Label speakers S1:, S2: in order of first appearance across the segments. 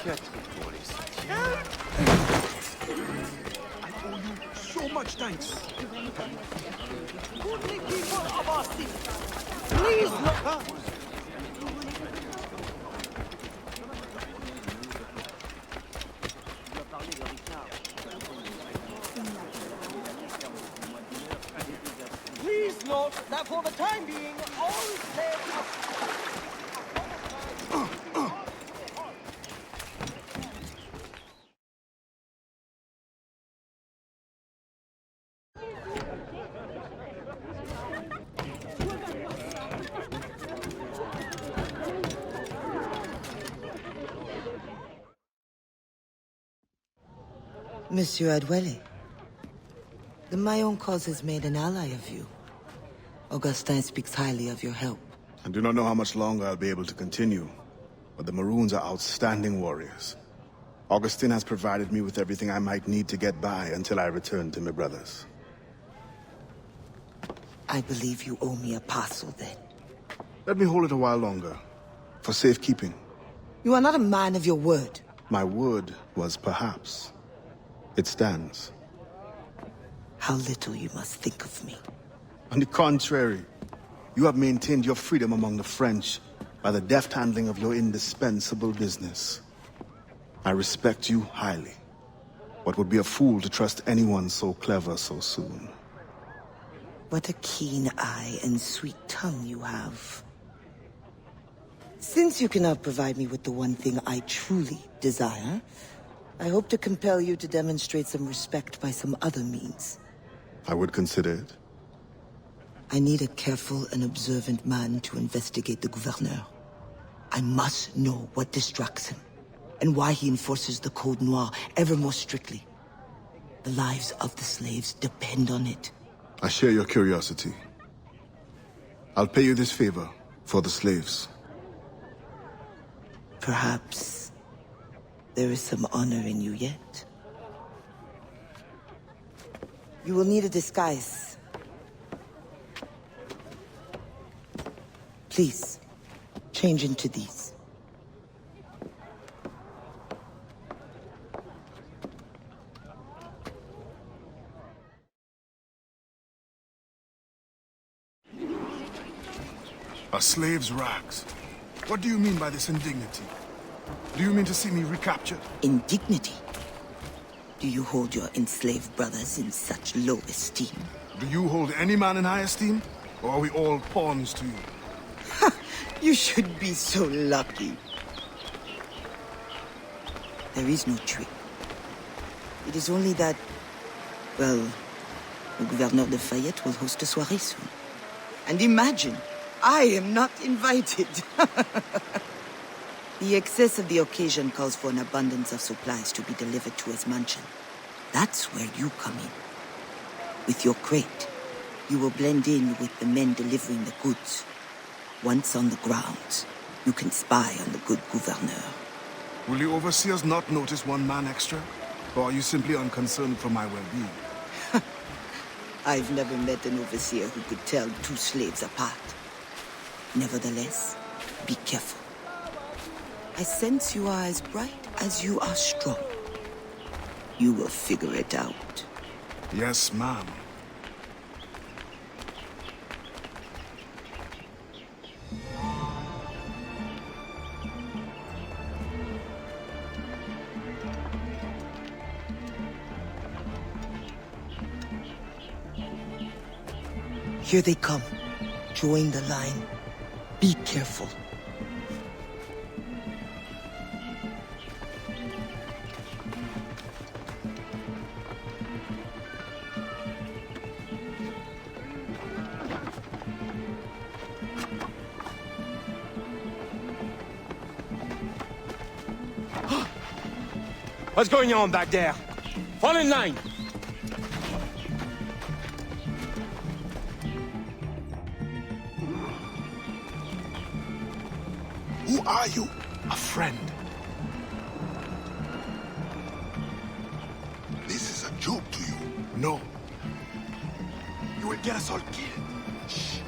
S1: pour les soutiens. I owe you so much thanks.
S2: Please look. Please note that for the time being, all slaves are...
S3: Monsieur Adwele, the Mayon cause has made an ally of you. Augustin speaks highly of your help.
S4: I do not know how much longer I'll be able to continue, but the Maroons are outstanding warriors. Augustin has provided me with everything I might need to get by until I return to my brothers.
S3: I believe you owe me a parcel then.
S4: Let me hold it a while longer, for safekeeping.
S3: You are not a man of your word.
S4: My word was perhaps. It stands.
S3: How little you must think of me.
S4: On the contrary, you have maintained your freedom among the French by the deft handling of your indispensable business. I respect you highly, but would be a fool to trust anyone so clever so soon.
S3: What a keen eye and sweet tongue you have. Since you cannot provide me with the one thing I truly desire, I hope to compel you to demonstrate some respect by some other means.
S4: I would consider it.
S3: I need a careful and observant man to investigate the gouverneur. I must know what distracts him, and why he enforces the Code Noir ever more strictly. The lives of the slaves depend on it.
S4: I share your curiosity. I'll pay you this favor for the slaves.
S3: Perhaps there is some honor in you yet. You will need a disguise. Please, change into these.
S4: A slave's rags. What do you mean by this indignity? Do you mean to see me recaptured?
S3: Indignity? Do you hold your enslaved brothers in such low esteem?
S4: Do you hold any man in high esteem? Or are we all pawns to you?
S3: You should be so lucky. There is no trick. It is only that, well, the Gouverneur de Fayette will host a soirée soon. And imagine, I am not invited. The excess of the occasion calls for an abundance of supplies to be delivered to his mansion. That's where you come in. With your crate, you will blend in with the men delivering the goods. Once on the grounds, you can spy on the good gouverneur.
S4: Will the overseers not notice one man extra? Or are you simply unconcerned for my well-being?
S3: I've never met an overseer who could tell two slaves apart. Nevertheless, be careful. I sense you are as bright as you are strong. You will figure it out.
S4: Yes, ma'am.
S3: Here they come. Join the line. Be careful.
S5: What's going on back there? Fall in line!
S4: Who are you? A friend.
S6: This is a joke to you.
S4: No. You will get us all killed. Shh.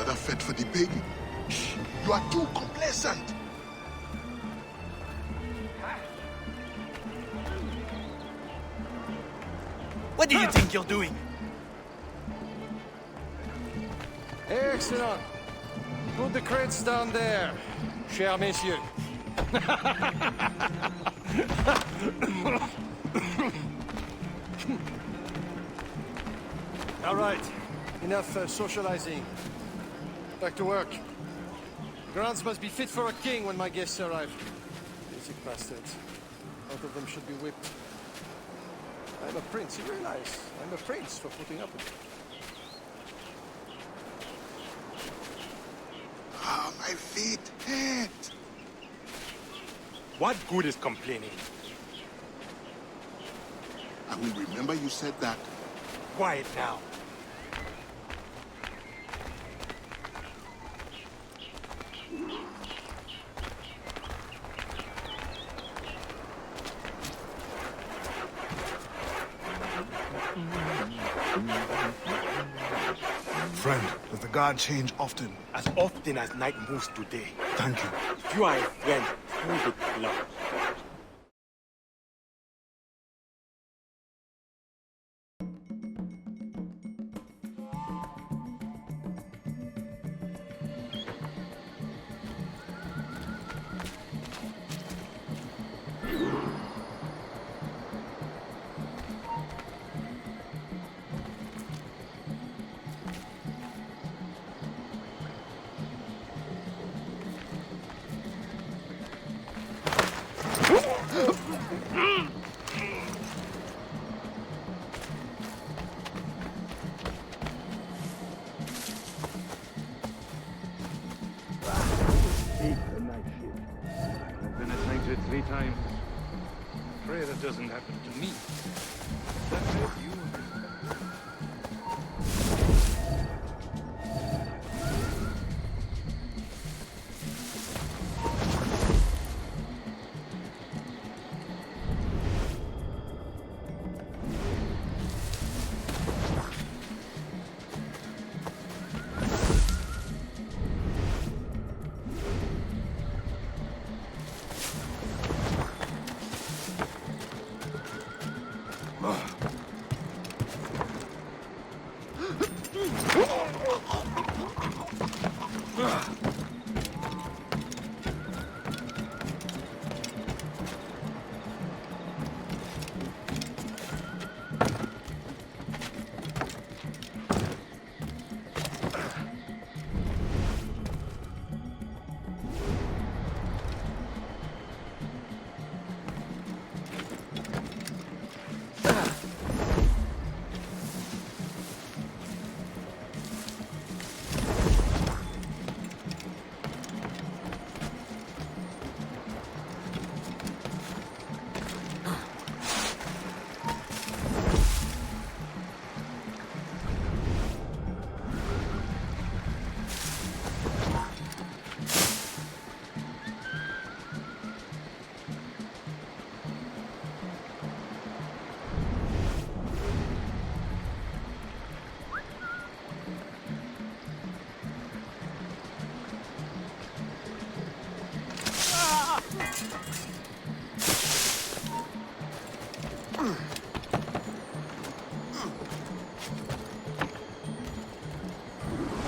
S6: another fete for the pagan. You are too complacent.
S1: What do you think you're doing?
S7: Excellent. Put the crates down there, chers messieurs. All right, enough socializing. Back to work. Grounds must be fit for a king when my guests arrive. Basic bastards. Both of them should be whipped. I'm a prince, you realize? I'm a prince for putting up with it.
S6: Ah, my feet hurt.
S5: What good is complaining?
S6: I will remember you said that.
S5: Quiet now.
S4: Friend, does the guard change often?
S5: As often as night moves today.
S4: Thank you.
S5: If you are a friend, prove it, love.
S8: I've been assigned to it 3 times. Pray that doesn't happen to me. That help you?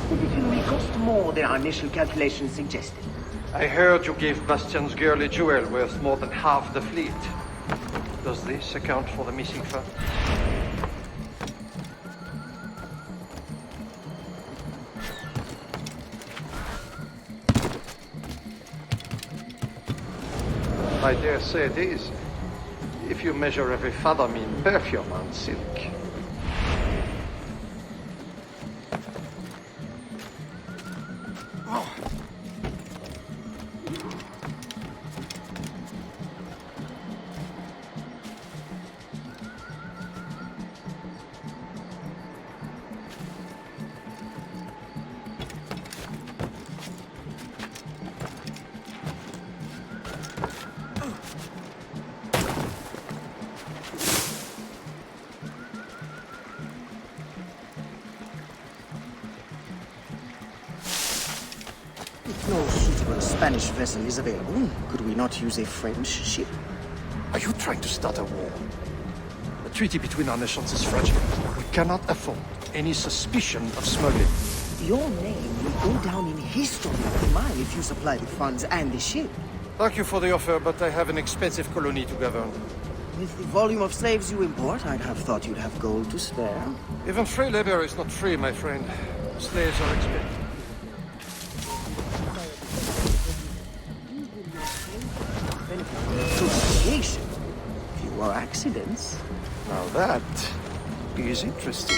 S2: It will cost more than our initial calculations suggested.
S7: I heard you gave Bastian's girl a jewel worth more than half the fleet. Does this account for the missing funds? I dare say it is, if you measure every fathom in perfume and silk.
S9: If no suitable Spanish vessel is available, could we not use a French ship?
S7: Are you trying to start a war? The treaty between our nations is fragile. We cannot afford any suspicion of smuggling.
S9: Your name will go down in history after mine if you supply the funds and the ship.
S7: Thank you for the offer, but I have an expensive colony to govern.
S9: With the volume of slaves you import, I'd have thought you'd have gold to spare.
S7: Even free labor is not free, my friend. Slaves are expensive.
S9: Association. Fewer accidents.
S7: Now that is interesting.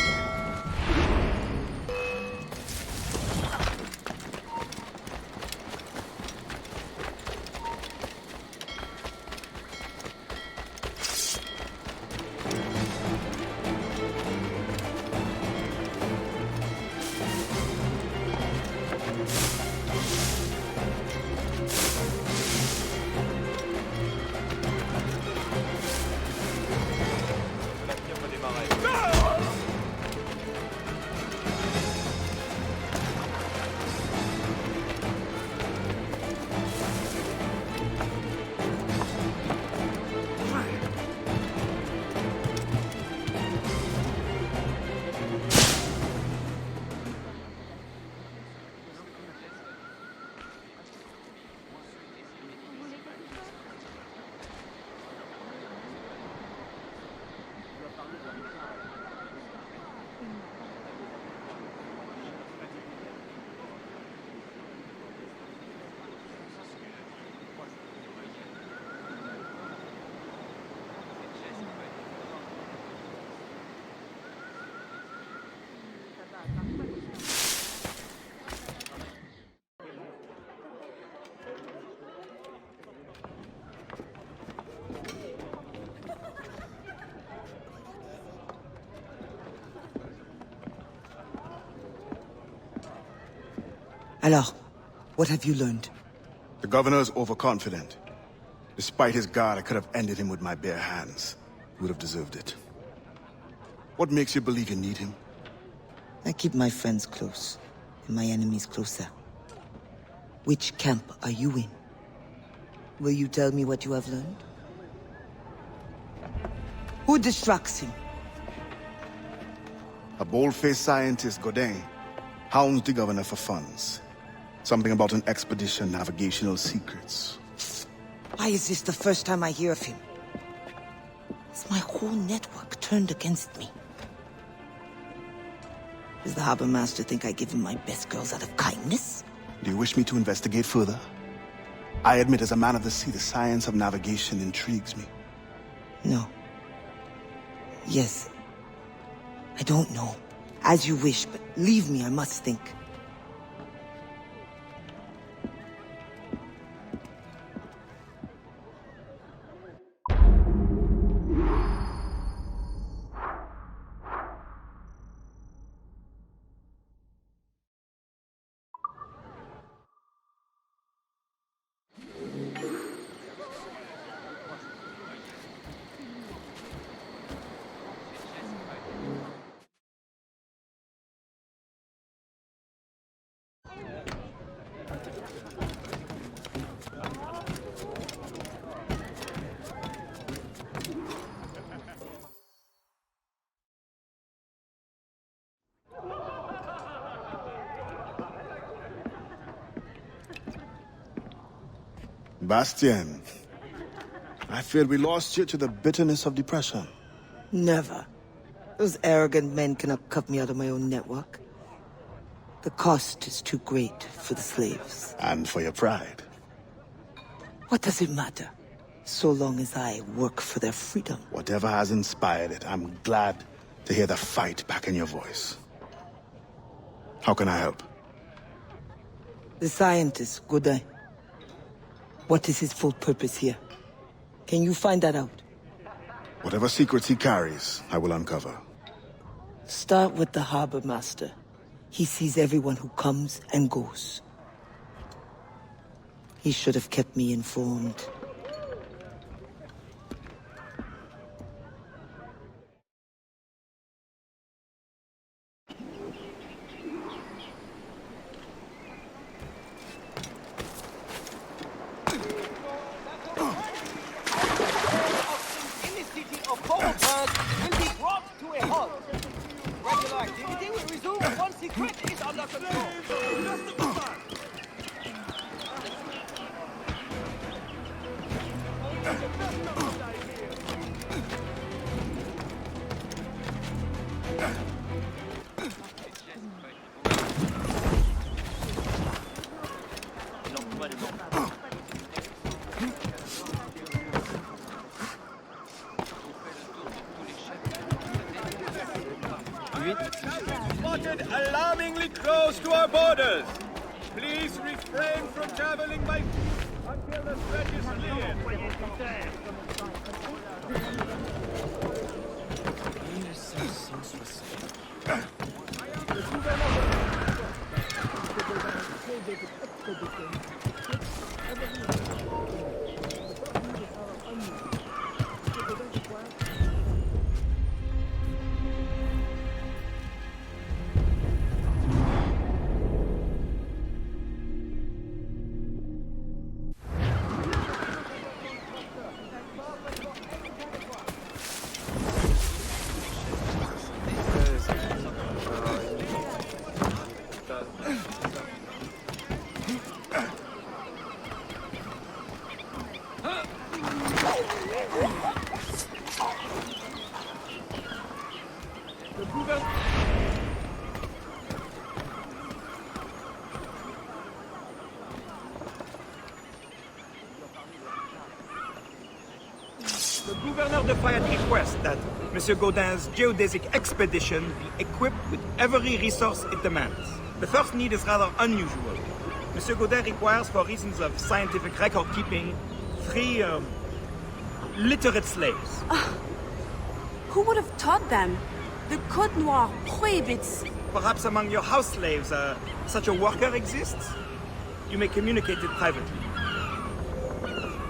S3: Alors, what have you learned?
S4: The governor is overconfident. Despite his guard, I could have ended him with my bare hands. He would have deserved it. What makes you believe you need him?
S3: I keep my friends close, and my enemies closer. Which camp are you in? Will you tell me what you have learned? Who distracts him?
S4: A bold-faced scientist, Godin, hounds the governor for funds. Something about an expedition, navigational secrets.
S3: Why is this the first time I hear of him? Is my whole network turned against me? Does the harbor master think I give him my best girls out of kindness?
S4: Do you wish me to investigate further? I admit, as a man of the sea, the science of navigation intrigues me.
S3: No. Yes. I don't know. As you wish, but leave me, I must think.
S4: Bastien, I feared we lost you to the bitterness of depression.
S3: Never. Those arrogant men cannot cut me out of my own network. The cost is too great for the slaves.
S4: And for your pride.
S3: What does it matter? So long as I work for their freedom.
S4: Whatever has inspired it, I'm glad to hear the fight back in your voice. How can I help?
S3: The scientist, Godin. What is his full purpose here? Can you find that out?
S4: Whatever secrets he carries, I will uncover.
S3: Start with the harbor master. He sees everyone who comes and goes. He should have kept me informed.
S2: activity will resume once the threat is under control.
S10: Spotted alarmingly close to our borders. Please refrain from traveling by until the threat is cleared. The Gouverneur de Fayette requests that Monsieur Gaudin's geodesic expedition be equipped with every resource it demands. The first need is rather unusual. Monsieur Gaudin requires, for reasons of scientific record-keeping, 3 literate slaves.
S11: Who would have taught them? The Code Noir prohibits...
S10: Perhaps among your house slaves, such a worker exists? You may communicate it privately.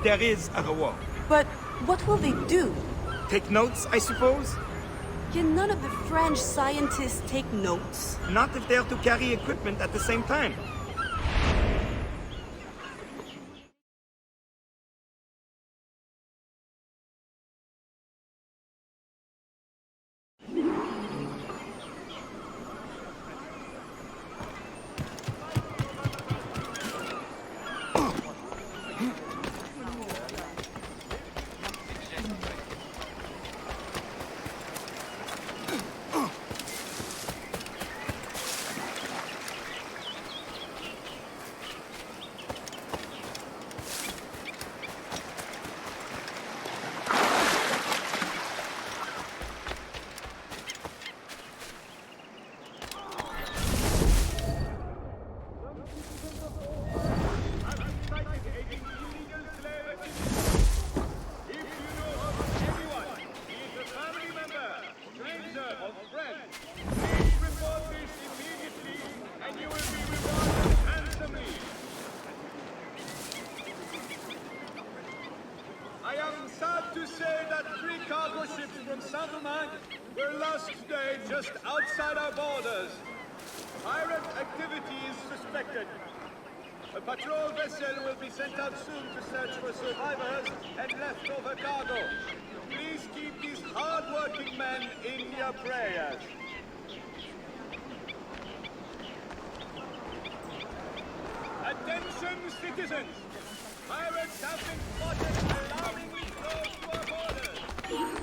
S10: There is a reward.
S11: But what will they do?
S10: Take notes, I suppose?
S11: Can none of the French scientists take notes?
S10: Not if they are to carry equipment at the same time. Just outside our borders. Pirate activity is suspected. A patrol vessel will be sent out soon to search for survivors and leftover cargo. Please keep these hard-working men in your prayers. Attention, citizens! Pirates have been spotted alarmingly close to our borders. Please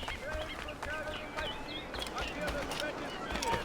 S10: refrain from traveling by sea until the threat is clear.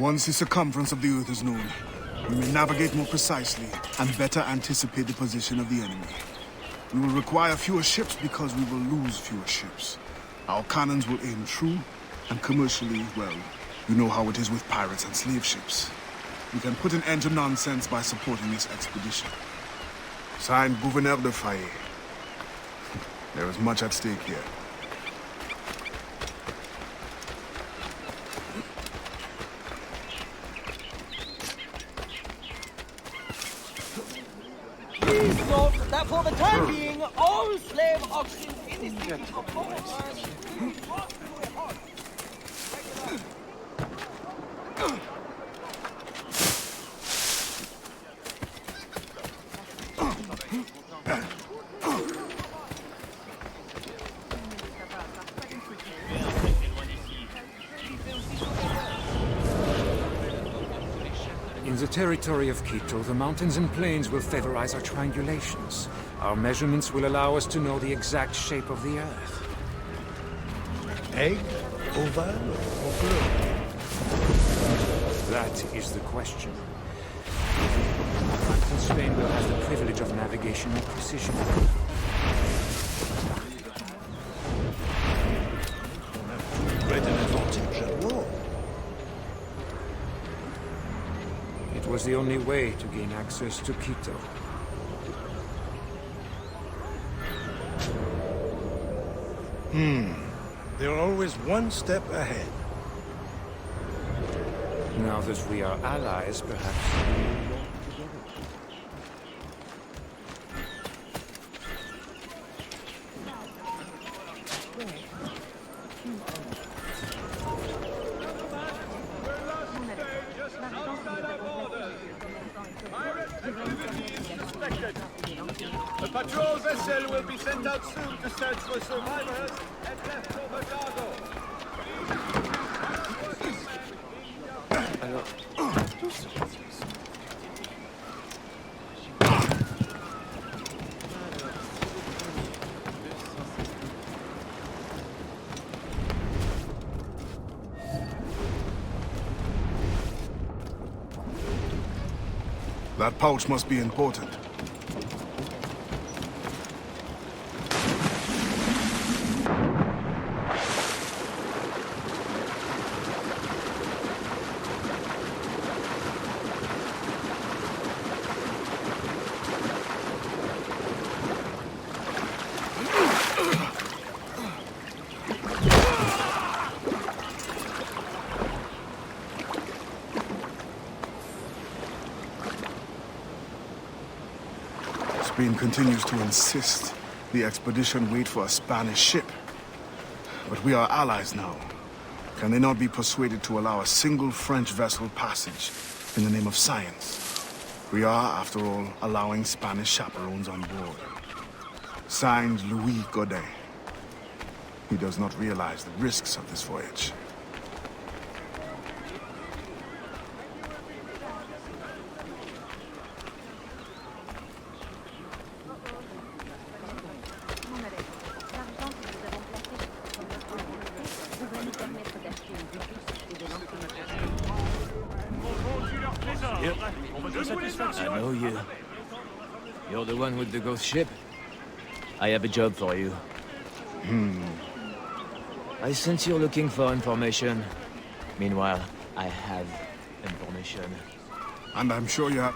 S4: Once the circumference of the Earth is known, we may navigate more precisely and better anticipate the position of the enemy. We will require fewer ships because we will lose fewer ships. Our cannons will aim true, and commercially, well, you know how it is with pirates and slave ships. We can put an end to nonsense by supporting this expedition. Signed, Gouverneur de Faye. There is much at stake here.
S2: Please note that for the time being, all slave auctions in the city of Port
S12: In the territory of Quito, the mountains and plains will favorize our triangulations. Our measurements will allow us to know the exact shape of the Earth.
S5: Egg, oval, or blue?
S12: That is the question. France and Spain will have the privilege of navigational precision.
S5: Great an advantage at war.
S12: It was the only way to gain access to Quito.
S5: They're always one step ahead.
S12: Now that we are allies, perhaps we will work together.
S13: A patrol vessel will be sent out soon to search for survivors and leftover cargo.
S4: That pouch must be important. Spain continues to insist the expedition wait for a Spanish ship. But we are allies now. Can they not be persuaded to allow a single French vessel passage in the name of science? We are, after all, allowing Spanish chaperones on board. Signed, Louis Godet. He does not realize the risks of this voyage.
S14: I know you. You're the one with the ghost ship? I have a job for you. I sense you're looking for information. Meanwhile, I have information.
S4: And I'm sure you have...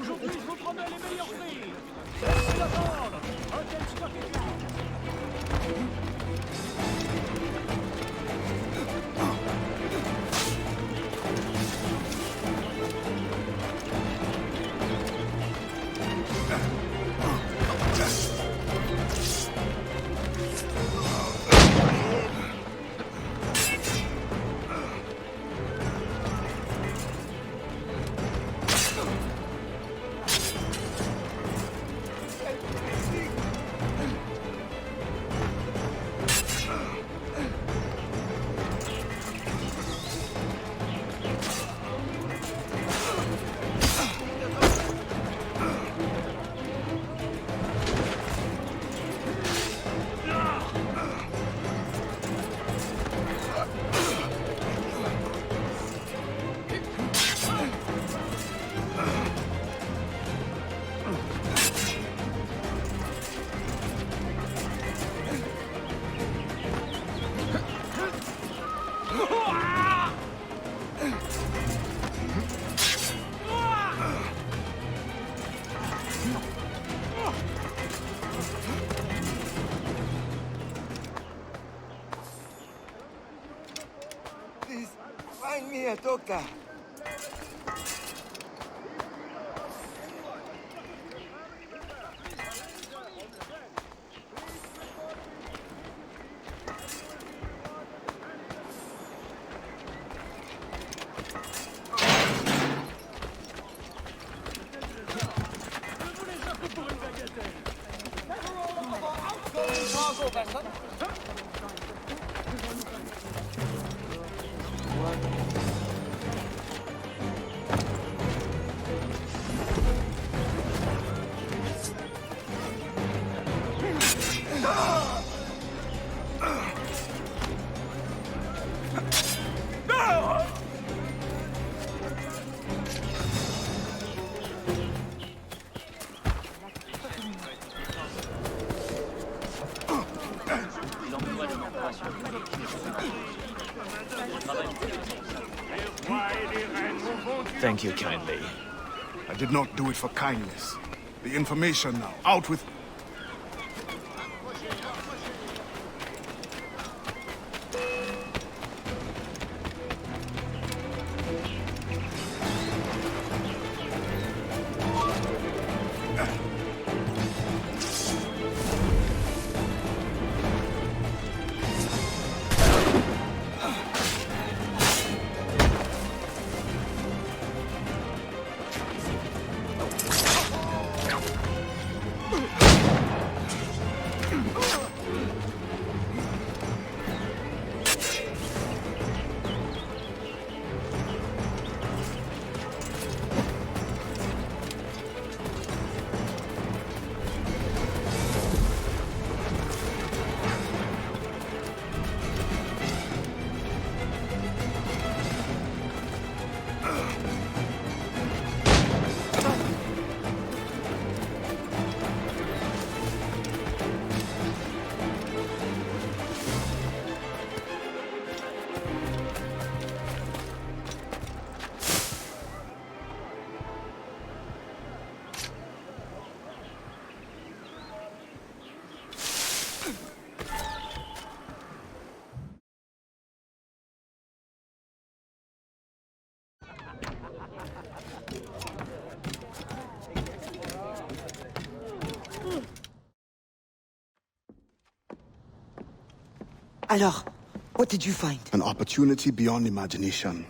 S13: Aujourd'hui, je vous promets les meilleurs prix. Merci d'attendre. Hôtel Stock
S15: Please, find me a doctor.
S14: Thank you kindly.
S4: I did not do it for kindness. The information now. Out with...
S3: Alors, what did you find?
S4: An opportunity beyond imagination.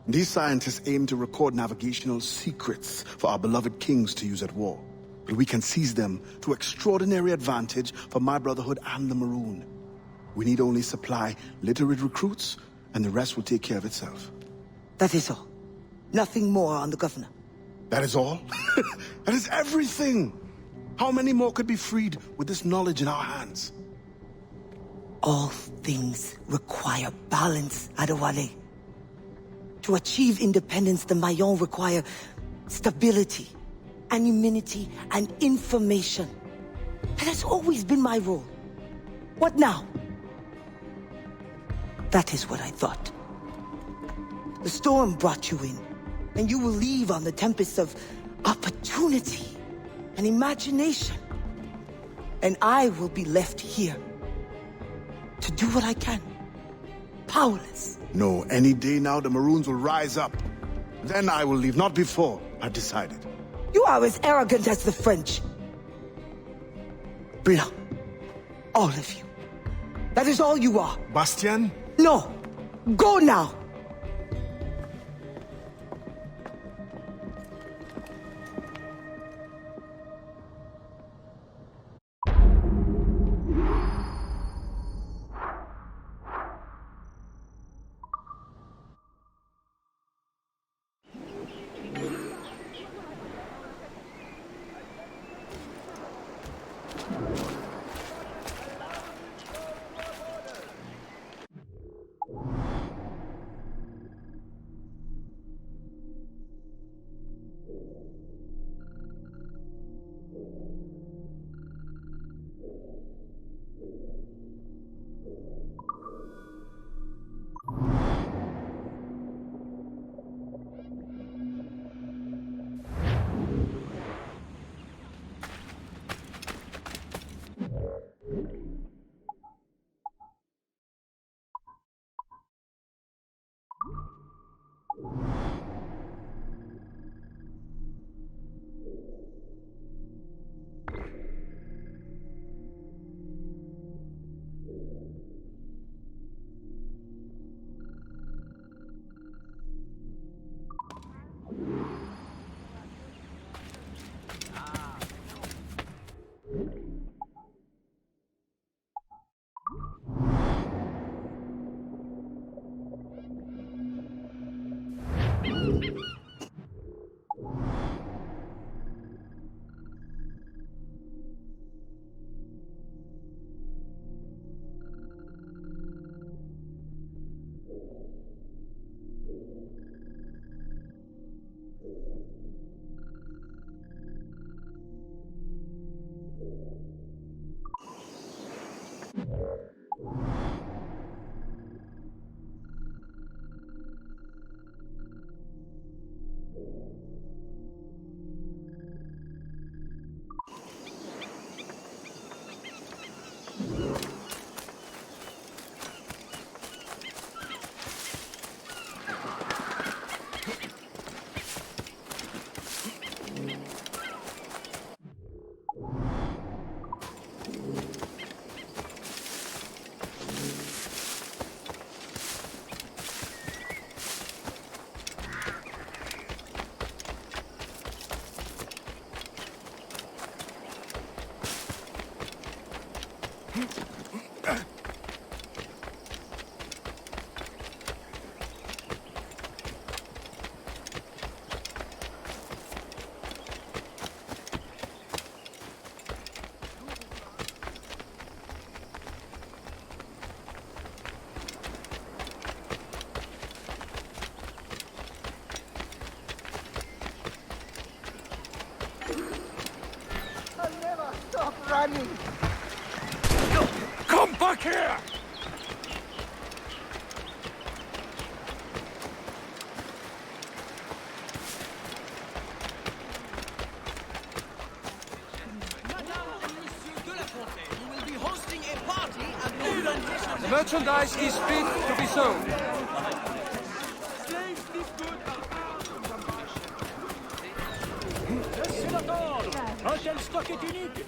S4: These scientists aim to record navigational secrets for our beloved kings to use at war. But we can seize them to extraordinary advantage for my Brotherhood and the Maroon. We need only supply literate recruits, and the rest will take care of itself.
S3: That is all. Nothing more on the governor.
S4: That is all? That is everything! How many more could be freed with this knowledge in our hands?
S3: All things require balance, Adewale. To achieve independence, the Mayon require stability, anonymity, and information. That has always been my role. What now? That is what I thought.
S9: The storm brought you in, and you will leave on the tempest of opportunity and imagination. And I will be left here to do what I can. Powerless.
S4: No, any day now the Maroons will rise up. Then I will leave, not before I've decided.
S9: You are as arrogant as the French. Blanc. All of you. That is all you are.
S4: Bastien?
S9: No. Go now.
S2: Running.
S12: Come back here!
S13: The merchandise is fit to be sold.
S2: Un tel stock est unique.